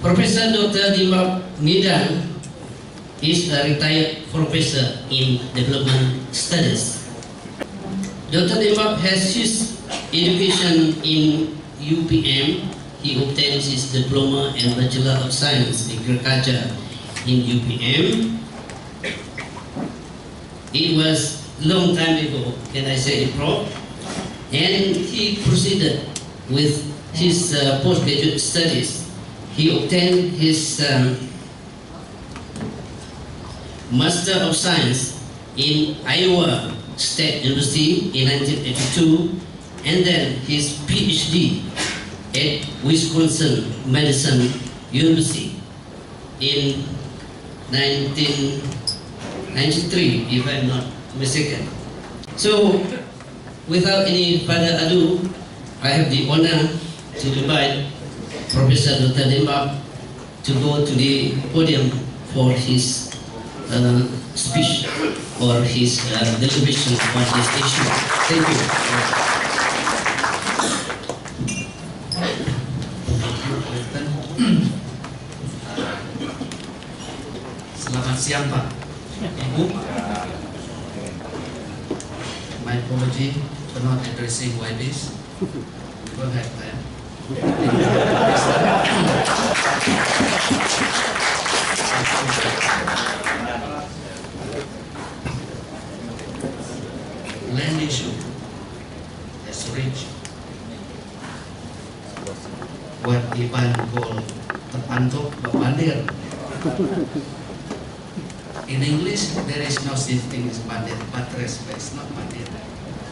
Professor Dr. Dimap Nidang is a retired professor in development studies. Dr. Dimap has his education in UPM. He obtained his diploma and Bachelor of Science in Agriculture in UPM. It was long time ago, can I say it, Prof? And he proceeded with his postgraduate studies. He obtained his Master of Science in Iowa State University in 1982, and then his PhD at Wisconsin Madison University in 1993, if I'm not mistaken. So, without any further ado, I have the honor to invite Professor Dr. Dimap to go to the podium for his speech or his deliberation on this issue. Thank you. Selamat siang Pak, Ibu. My apology for not addressing YBs. Go ahead, Pak. Land issue has reached what Iban call terpantok bandir. In English, there is no such thing as bandir, but respect, not bandir.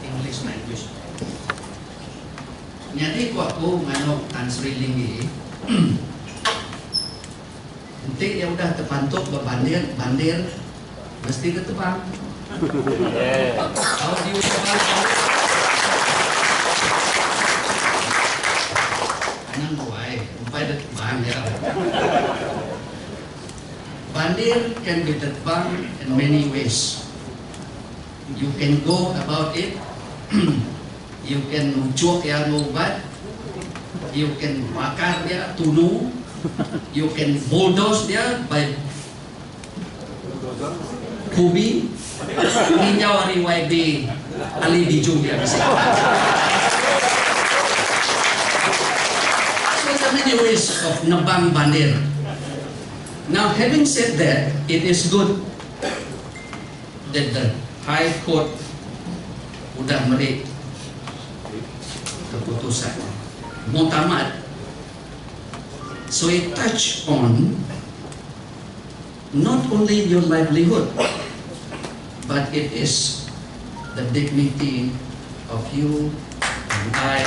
English language. Nyadi kok aku manok ansriling ini, nanti ya udah terpantuk bandir, bandir mesti ketebang. Kalau diubah, anang buai, umpai ketebang ya. Bandir can be terbang in many ways. You can go about it. You can cuak ya ngobat, you can bakar dia tunu, you can bulldoze dia by kubi, ninjau hari YB ali dijung dia bisa. So there are many ways of nebang bandir. Now, having said that, it is good that the High Court udah merik keputusan muktamad, so it touch on not only your livelihood, but it is the dignity of you and I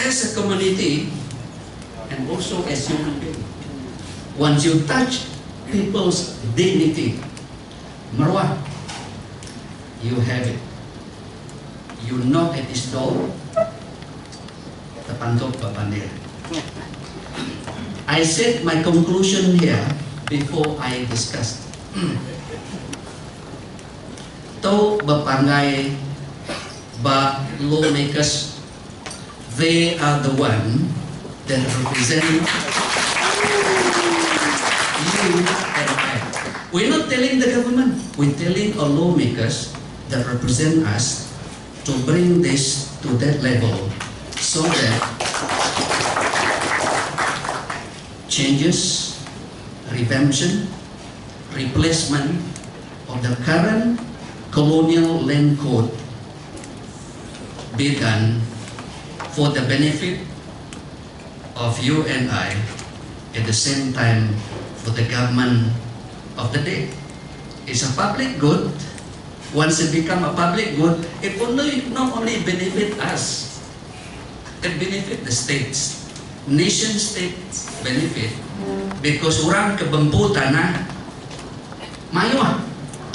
as a community and also as human beings. Once you touch people's dignity, marwah, you have it. You knock at his door, terpantuk bandir. I said my conclusion here before I discussed. Tau bapangay ba lawmakers, they are the one that represent you and I. We're not telling the government, we're telling our lawmakers that represent us to bring this to that level so that changes, redemption, replacement of the current colonial land code be done for the benefit of you and I, at the same time for the government of the day. It's a public good. Once it become a public good, it will not only benefit us, it benefit the states. Nation states benefit because orang kebempu tanah mayuah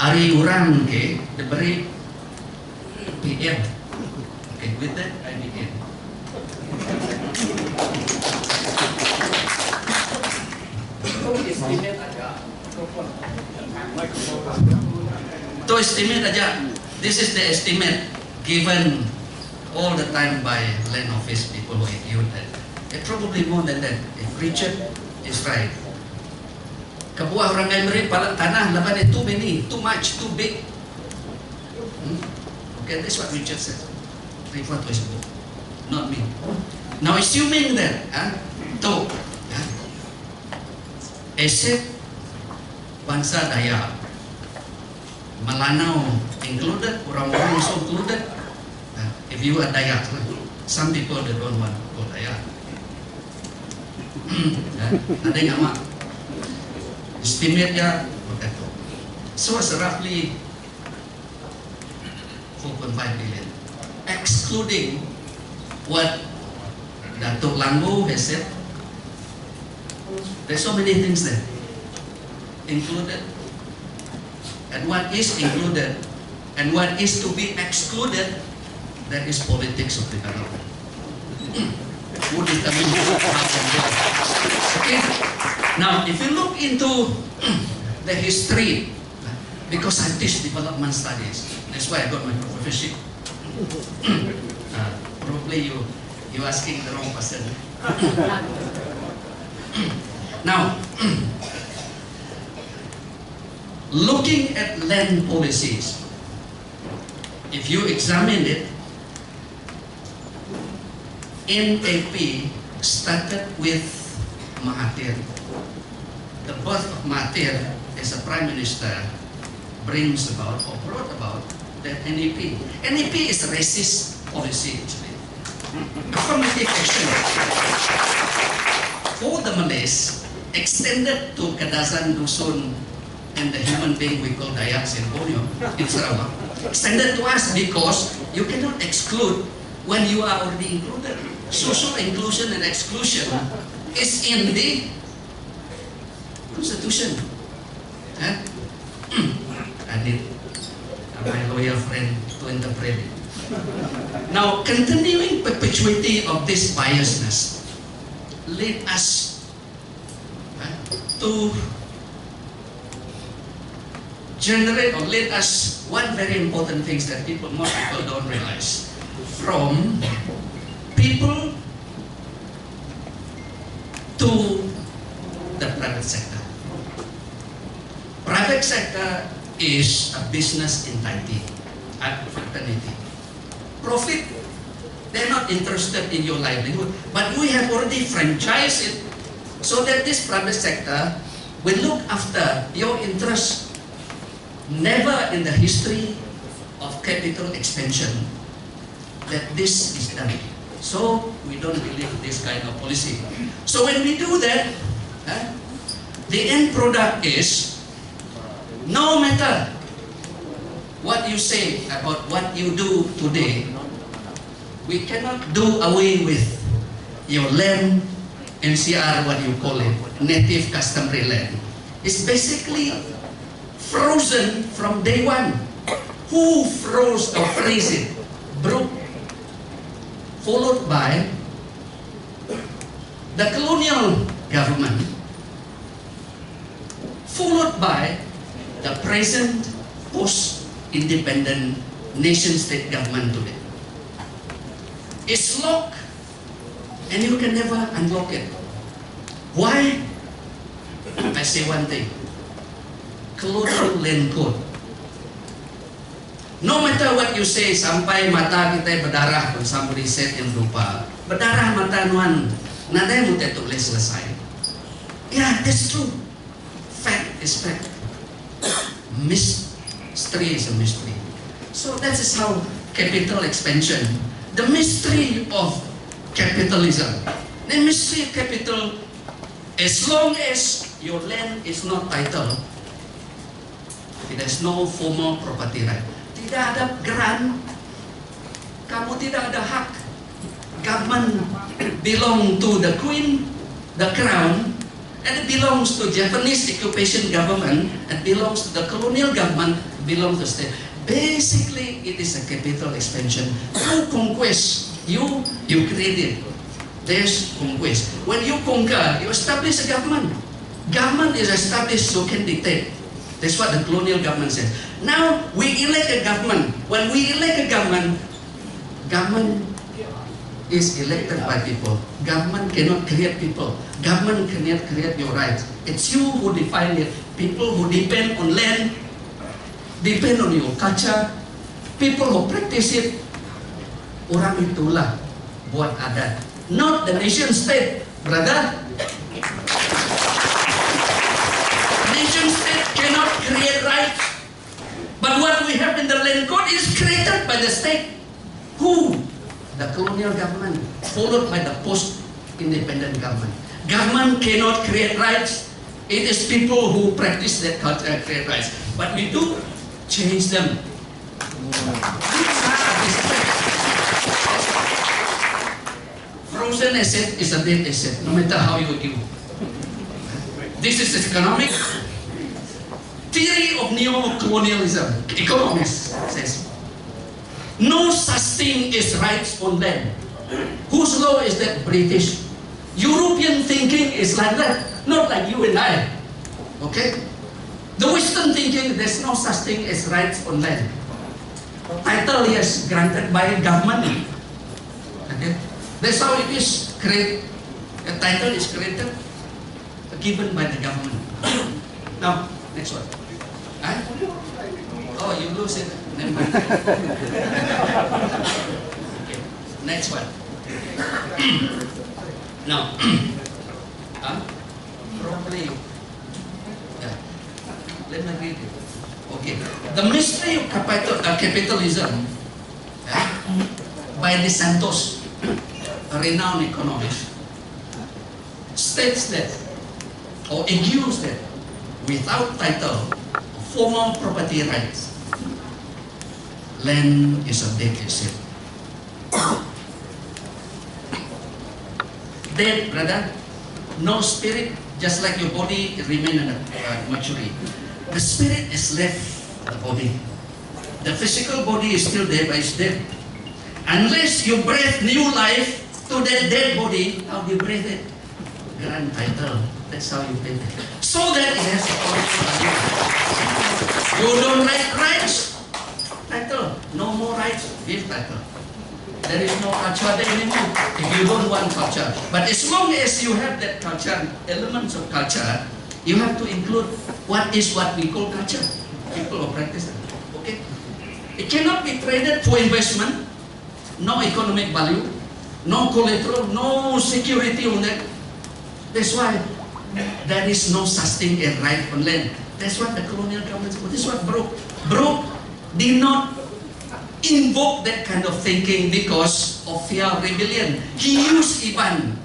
ari orang ke diberi PM. Okay, with that I begin. To estimate aja. This is the estimate given all the time by land office people who argued that. Probably more than that. If Richard is right. Kabuah orang lain beri tanah laban too many, too much, too big. Okay, that's what Richard said. Refer to his book, not me. Now assuming that, aset bangsa Dayak, Melanau included, orang-orang so included. If you are Dayak, some people they don't want to go Dayak. Ada yang amat estimate ya, begitu. So it's roughly 4.5 billion, excluding what Datuk Lambu has said. There's so many things there included, and what is included and what is to be excluded, that is politics of the government. Who determines how and where? Okay. Now, if you look into the history, because I teach development studies, that's why I got my professorship. Probably you asking the wrong person. Now, looking at land policies, if you examine it, NAP started with Mahathir. The birth of Mahathir as a prime minister brings about or brought about that NAP. NAP is a racist policy actually. Affirmative action for the Malays extended to Kadazan, Dusun, and the human being we call Dayaks in Borneo, in Sarawak. Extended to us because you cannot exclude when you are already included. Social inclusion and exclusion is in the Constitution. I need my lawyer friend to interpret it. Now, continuing perpetuity of this biasness lead us to generate or lead us one very important thing that most people don't realize. From people to the private sector. Private sector is a business entity, fraternity. Profit, they're not interested in your livelihood, but we have already franchised it so that this private sector will look after your interests. Never in the history of capital expansion that this is done. So we don't believe this kind of policy. So when we do that, the end product is, no matter what you say about what you do today, we cannot do away with your land, NCR, what you call it, native customary land. It's basically frozen from day one. Who froze or freeze it? Brooke. Followed by the colonial government, followed by the present post-independent nation-state government today. It's locked and you can never unlock it. Why? I say one thing. Colonial land code. No matter what you say, sampai mata kita berdarah, when somebody said in Rupa, berdarah mata nuan, nadai mu tulis selesai. Yeah, that's true. Fact is fact. Mystery is a mystery. So that is how capital expansion, the mystery of capitalism, the mystery of capital, as long as your land is not titled, there's no formal property right. Tidak ada grant, kamu tidak ada hak. Government belong to the Queen, the Crown, and it belongs to Japanese occupation government, and belongs to the colonial government, belongs to state. Basically, it is a capital expansion. Through conquest, you create it. There's conquest. When you conquer, you establish a government. Government is established so can dictate. That's what the colonial government says. Now, we elect a government. When we elect a government, Government is elected by people. Government cannot create people. Government cannot create your rights. It's you who define it. People who depend on land, depend on your culture, people who practice it, orang itulah buat adat. Not the nation state, brother. Nation state cannot create rights. But what we have in the land code is created by the state. Who? The colonial government, followed by the post-independent government. Government cannot create rights. It is people who practice that culture create rights. But we do change them. Frozen asset is a dead asset, no matter how you do. This is economic theory of neo-colonialism. Economists says, no such thing as rights on land. Whose law is that? British. European thinking is like that, not like you and I. Okay? The Western thinking, there's no such thing as rights on land. Title, yes, granted by government. Okay? That's how it is created. A title is created, given by the government. Now, next one. Huh? Oh, you lose it. Never mind. Okay. Next one. Now, probably, yeah. Let me read it. Okay. The mystery of capitalism, by De Santos, a renowned economist, states that, or argues that, without title, formal property rights, land is a dead asset. Dead, brother. No spirit, just like your body remain in maturity. The spirit is left the body. The physical body is still there, but it's dead. Unless you breathe new life to that dead body, how do you breathe it? Grand title. That's how you breathe it. So that it has a value. You don't like rights? Title. No more rights. Give title. There is no culture there anymore if you don't want culture. But as long as you have that culture, elements of culture, you have to include what we call culture. People who practice it. Okay? It cannot be traded for investment. No economic value. No collateral. No security on that. That's why there is no such thing as right on land. That's what the colonial governments. This is what Brooke did not invoke that kind of thinking because of fear of rebellion. He used Iban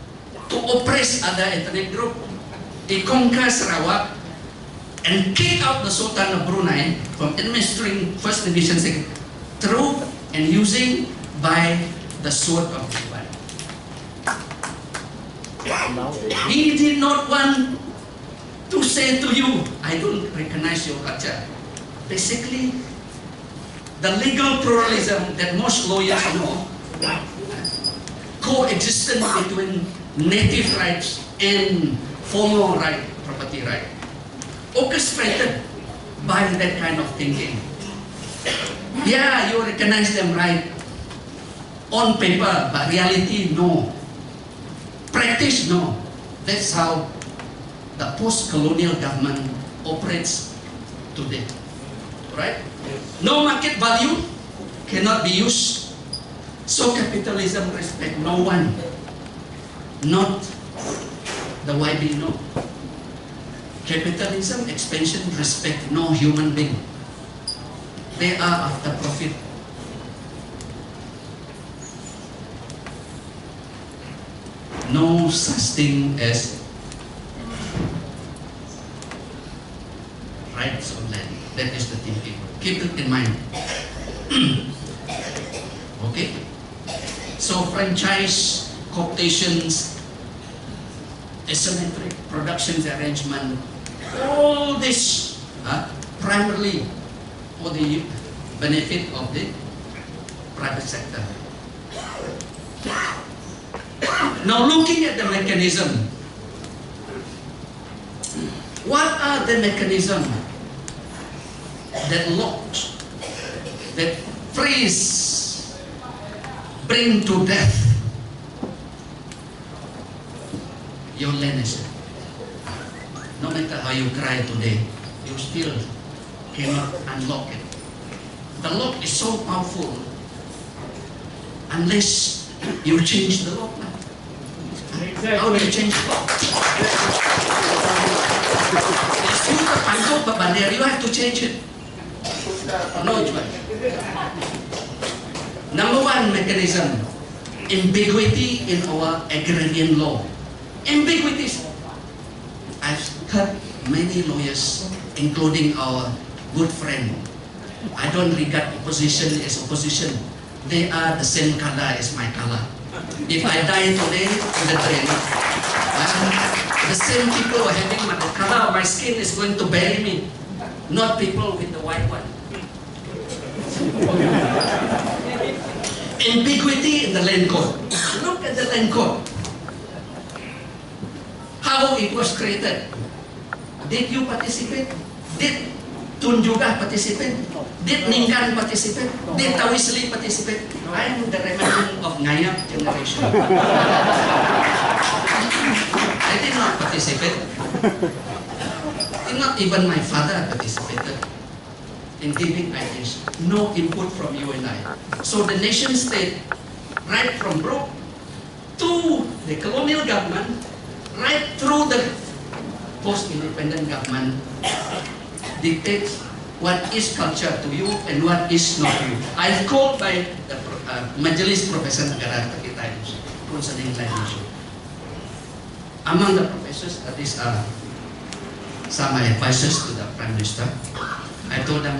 to oppress other ethnic group. He conquered Sarawak and kicked out the Sultan of Brunei from administering first division through and using by the sword of Iban. He did not want to say to you, I don't recognize your culture. Basically, the legal pluralism that most lawyers know, coexistence between native rights and formal right, property right, orchestrated by that kind of thinking. Yeah, you recognize them right on paper, but reality, no. Practice, no. That's how the post-colonial government operates today. Right? No market value cannot be used. So capitalism respect no one. Not the YB, no. Capitalism expansion respect no human being. They are after profit. No such thing as rights on land. That is the thinking. Keep it in mind. Okay? So franchise, cooptations, asymmetric productions arrangement, all this primarily for the benefit of the private sector. Now looking at the mechanism, what are the mechanisms that locks, that freeze bring to death your land is. No matter how you cry today, you still cannot unlock it. The lock is so powerful unless you change the lock. How do you change the lock? You have to change it. No choice. Number one mechanism, ambiguity in our agrarian law. Ambiguities. I've heard many lawyers, including our good friend. I don't regard opposition as opposition. They are the same color as my color. If I die today in the train, the same people who are having the color of my skin is going to bury me, not people with the white one. Ambiguity in the land code. Look at the land code. How it was created. Did you participate? Did Tun Juga participate? Did Ningkan participate? Did Tawisli participate? I am the remnant of Ngayap generation. I did not participate. Not even my father participated in giving ideas. No input from you and I. So the nation state, right from Brooke to the colonial government, right through the post-independent government, dictates what is culture to you and what is not you. I've called by the Majelis Profesor Negara kita concerning land issue. Among the professors, these are some advisors to the Prime Minister. I told them,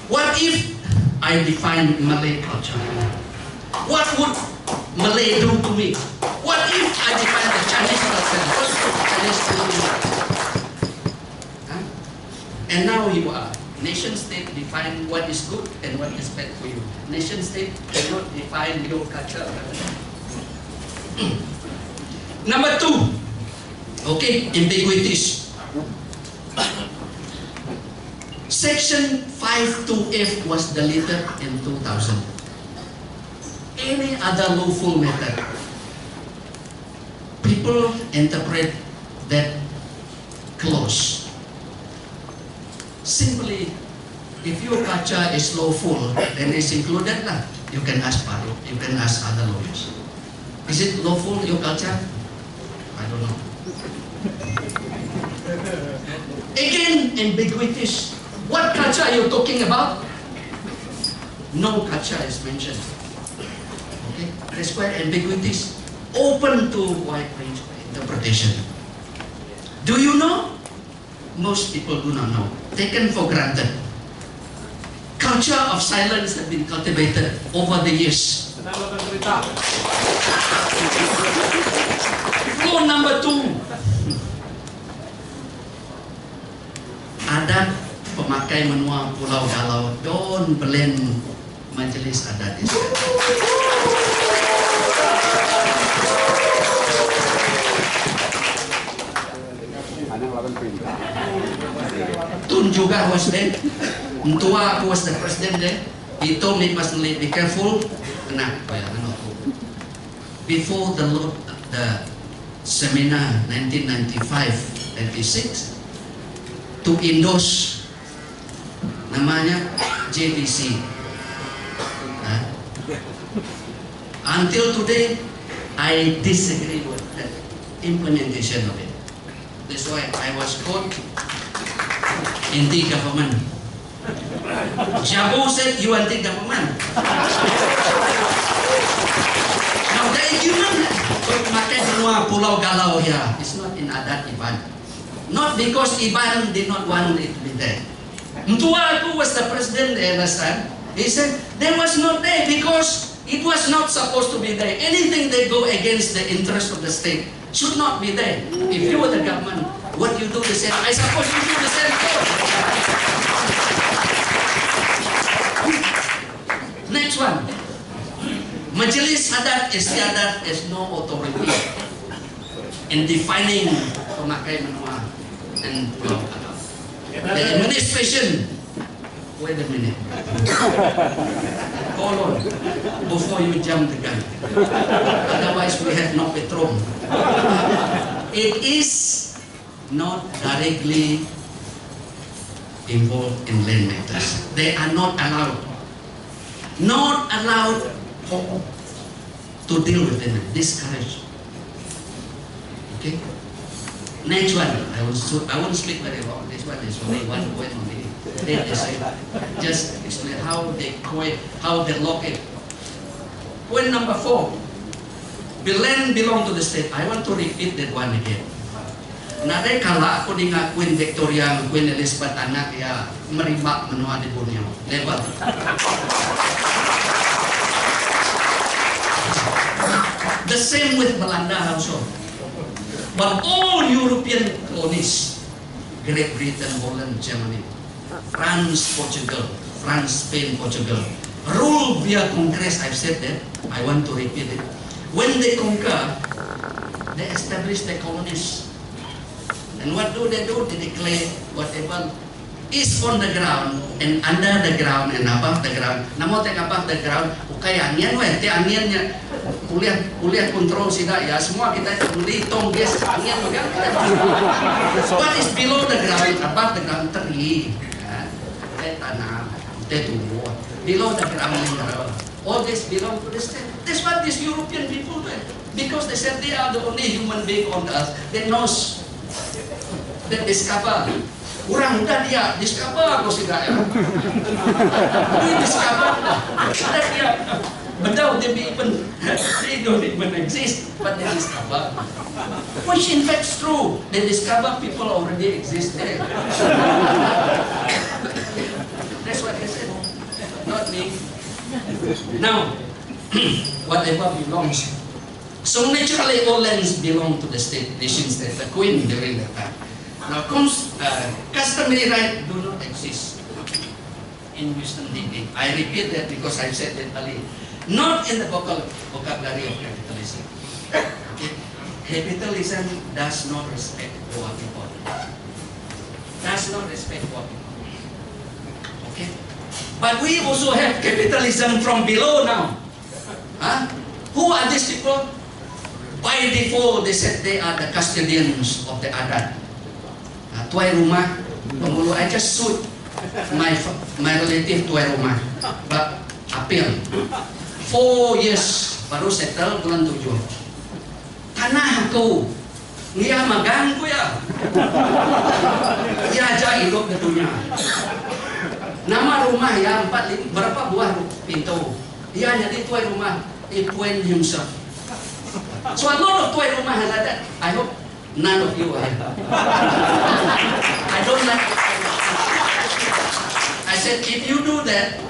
what if I define Malay culture? What would Malay do to me? What if I define the Chinese culture? What would Chinese do to me? Huh? And now you are. Nation state define what is good and what is bad for you. Nation state cannot define your culture. Number two, okay, ambiguities. Section 5(2)(f) was deleted in 2000. Any other lawful method, people interpret that clause. Simply, if your culture is lawful, then it's included lah. You can ask Paru, you can ask other lawyers. Is it lawful, your culture? I don't know. Again, ambiguities. What culture are you talking about? No culture is mentioned. Okay, that's why ambiguities open to wide range of interpretation. Do you know? Most people do not know. Taken for granted. Culture of silence has been cultivated over the years. Law number 2. Adat pemakai menua Pulau Galau, don't blame Majelis Adat Istiadat. Tun Juga was there. Ntua was the president there. He told me personally, be careful. Before the seminar 1995-96 to endorse namanya JDC. Until today, I disagree with the implementation of it. That's why I was caught anti-government. Jabu said you anti-government. Now the argument pakai semua Pulau Galau here is not in adat Iban. Not because Iban did not want it to be there. Mtua Aku was the president there last time. He said there was not there because it was not supposed to be there. Anything that go against the interest of the state should not be there. If you were the government, what you do the same? I suppose you do the same thing. Next one. Majelis Adat Istiadat has no authority in defining pemakai menua and Pulau Galau. The administration. Wait a minute. Hold on. before you jump the gun. Otherwise, we have no petrol. It is not directly involved in land matters. They are not allowed to deal with them. Discouraged. Okay. Next one, I won't speak very long. This one is only one point only. Then they say, just explain how they lock it. Point number 4. The land belong to the state. I want to repeat that one again. Nadai kala aku dengan Queen Victoria, Queen Elizabeth anak ya merimba menua di dunia. Lebat. The same with Belanda also. But all European colonies, Great Britain, Holland, Germany, France, Portugal, Spain, Portugal, ruled via Congress. I've said that. I want to repeat it. When they conquer, they establish the colonies. And what do? They declare whatever is on the ground and under the ground and above the ground. Namun above the ground, kaya anian aniannya kuliah kontrol sida ya semua kita hitung guys anian kan. What is below the ground, above the ground teri, tanah, tumbuh. Below the ground, all this belong to the state. That's what these European people do. Because they said they are the only human being on earth that knows, that discover. Orang muda dia discover aku sih ya. Dia discover. Ada dia bedau they don't even exist, but they discover. Which in fact is true. They discover people already exist there. That's what they said. Not me. Now, whatever belongs. So naturally all lands belong to the state, nation state, the queen during that time. Now, customary right do not exist in Western thinking. I repeat that because I've said that earlier. Not in the vocabulary of capitalism. Okay? Capitalism does not respect poor people. Does not respect poor people. Okay? But we also have capitalism from below now. Huh? Who are these people? By default, they said they are the custodians of the adat. Tuai rumah, penghulu. I just sued my relative tuai rumah, but appeal. 4 years baru settle bulan 7. Tanah aku, dia maganggu ya. Dia aja hidup di dunia. Nama rumah ya 4 berapa buah pintu. Dia jadi tuai rumah, he point himself. So a lot of tuai rumah like that. I hope none of you are. I don't like it. I said, if you do that,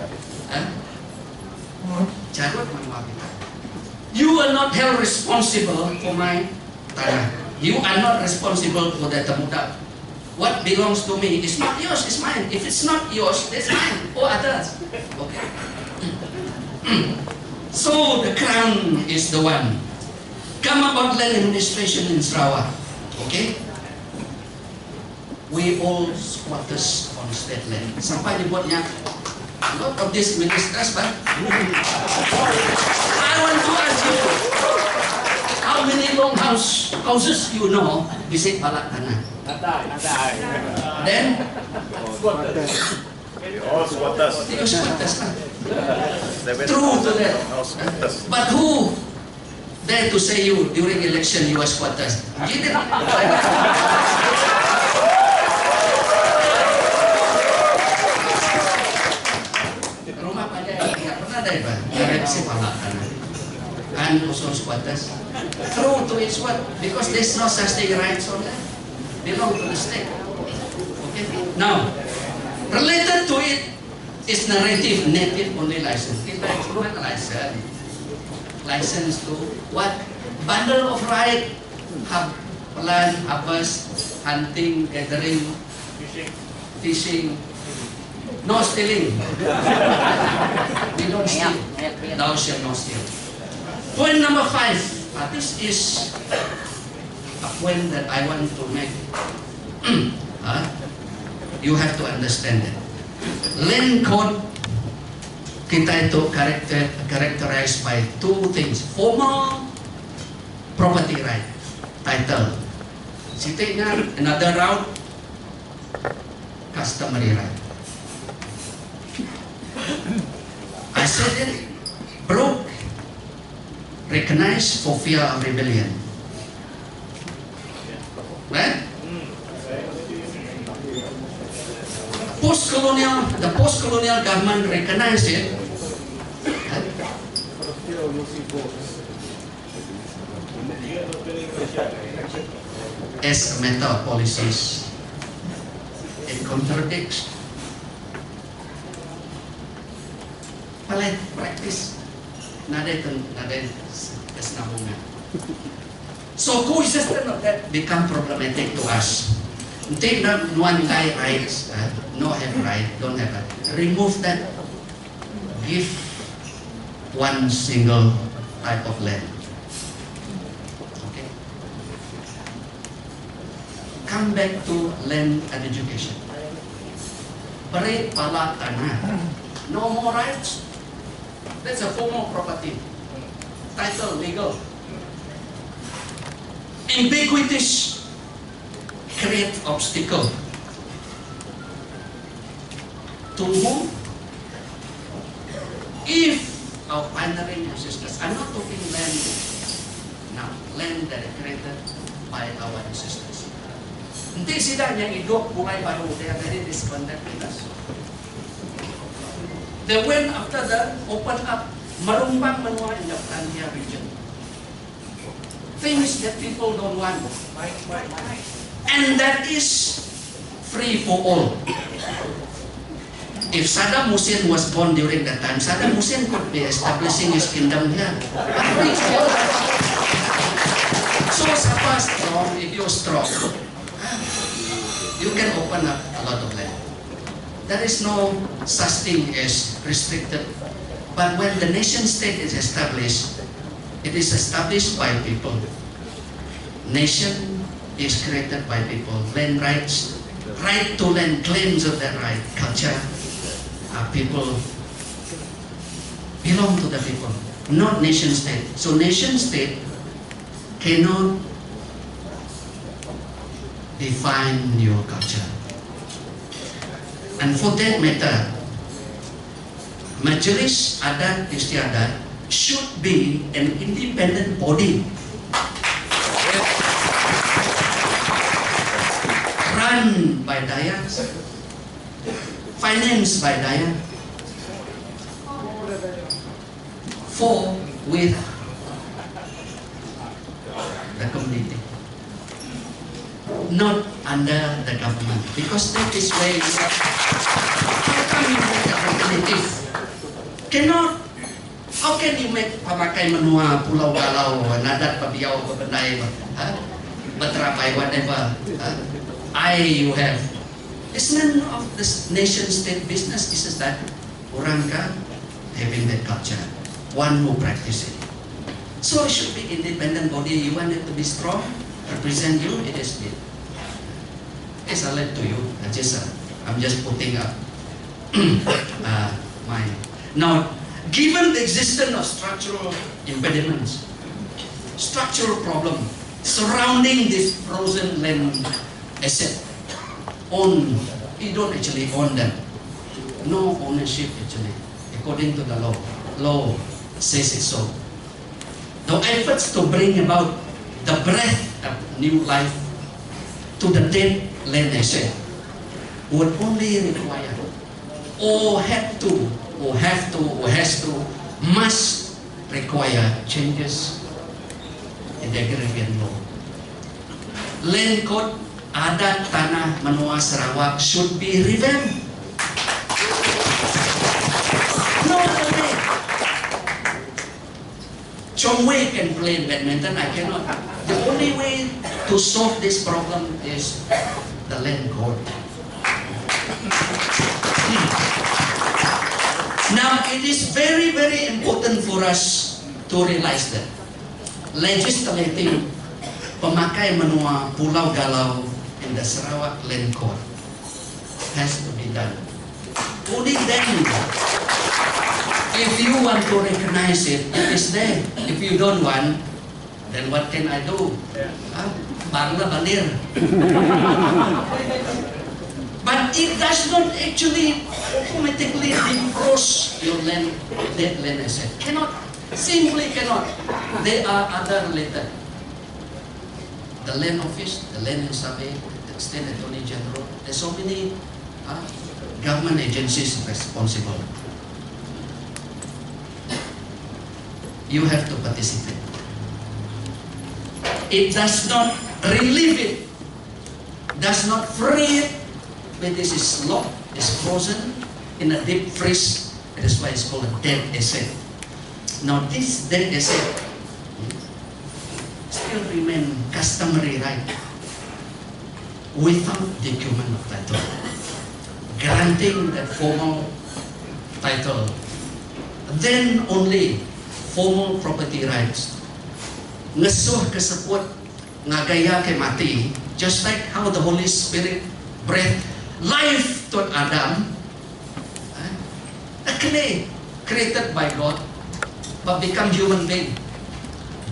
you are not held responsible for my tanah. You are not responsible for the temuda. What belongs to me is not yours, it's mine. If it's not yours, it's mine or others. Okay. So the crown is the one. Come about land administration in Sarawak. Okay? We all squatters on state land. Sampai dibuatnya a lot of this ministers, but I want to ask you, how many long houses you know visit Balak Tanah? Then? All squatters. You squatters. True to that. But who dare to say you during election you are squatters? You didn't. Rumah pada tidak pernah ada ya, si Balak Tanah. And also squatters. True to its what? Because there's no such thing rights on that. Belong to the state. Okay. Now, related to it is narrative native only license. Kita instrument license. License to what? Bundle of right. Plan, harvest, hunting, gathering, fishing. No stealing. We don't steal. Thou shalt not steal. Point number 5. This is a point that I want to make. You have to understand it. Land code kita itu characterized by two things: formal property right, title. Situ ingat, another route, customary right. I said it broke, recognized for fear of rebellion. Right? The post-colonial government recognized it. As a matter of policies, it contradicts practice. Nada kesinambungan. So coexistence of that become problematic to us. Take not one guy rights, no have right, don't have right. Remove that. Give one single type of land. Okay. Come back to land and education. Beri pala tanah. No more rights. That's a formal property. Title legal. Ambiguities create obstacle to move. If our pioneering ancestors, I'm not talking land now, land that is created by our ancestors. Nanti sidanya hidup mulai baru dia dari discontented. They went after that, open up, merumbang menua in the frontier region. Things that people don't want. And that is free for all. If Saddam Hussein was born during that time, Saddam Hussein could be establishing his kingdom here. So siapa strong, if you're strong, you can open up a lot of land. There is no such thing as restricted. But when the nation state is established, it is established by people. Nation is created by people. Land rights, right to land, claims of that right, culture, people belong to the people, not nation state. So nation state cannot define your culture. And for that matter, Majelis Adat Istiadat should be an independent body run by Dayak, financed by Dayak, for with the community, not under the government, because that is where you make alternative. Cannot. How can you make pamakai menua Pulau Galau, Nadat Pabiau, Pabendai, Beterapai, whatever you have? It's none of this nation-state business. Is that Orangka having that culture, one who practice it. So it should be independent body. You want it to be strong, represent you. It is it. It's a left to you. I'm just putting up my. Now, given the existence of structural impediments, structural problem surrounding this frozen land asset, you don't actually own them. No ownership actually, according to the law. Law says it so. The efforts to bring about the breath of new life to the dead land asset would only require, or must require changes in the agrarian law. Land code adat tanah menua Sarawak should be revamped. No other way. Chong Wei can play badminton, I cannot. The only way to solve this problem is the land code. Now, it is very, very important for us to realize that legislating pemakai menua Pulau Galau in the Sarawak Land Code has to be done. Only then If you want to recognize it, it is there. If you don't want, then what can I do? Bangla bandir. But it does not actually automatically defrost your land, that land asset. Cannot, simply cannot. They are other related. The land office, the land survey, the state attorney general, there's so many government agencies responsible. You have to participate. It does not relieve it, does not free it, but this is locked, is frozen in a deep freeze. That is why it's called a dead asset. Now this dead asset still remain customary right without document of title, granting that formal title, then only formal property rights. Ngesuh kesebut ngagaya ke mati, just like how the Holy Spirit breathed life to Adam, a clay created by God, but become human being.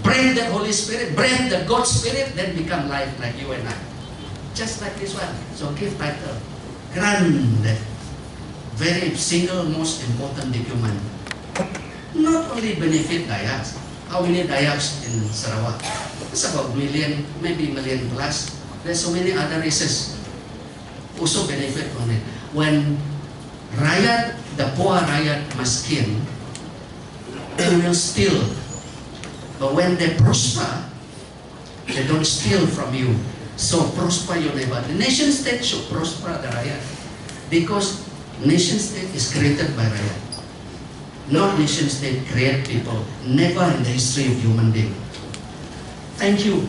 Breathe the Holy Spirit, breathe the God Spirit, then become life like you and I. Just like this one. So give title. Grant that very single most important document. Not only benefit Dayaks. How many Dayaks in Sarawak? It's about million, maybe million plus. There's so many other races also benefit from it. When rakyat, the poor rakyat miskin, they will steal. But when they prosper, they don't steal from you. So prosper your neighbor. The nation state should prosper the rakyat, because nation state is created by rakyat. Not nation state create people. Never in the history of human being. Thank you.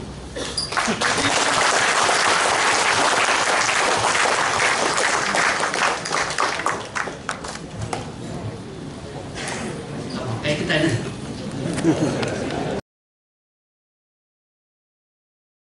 Kayak kita nih.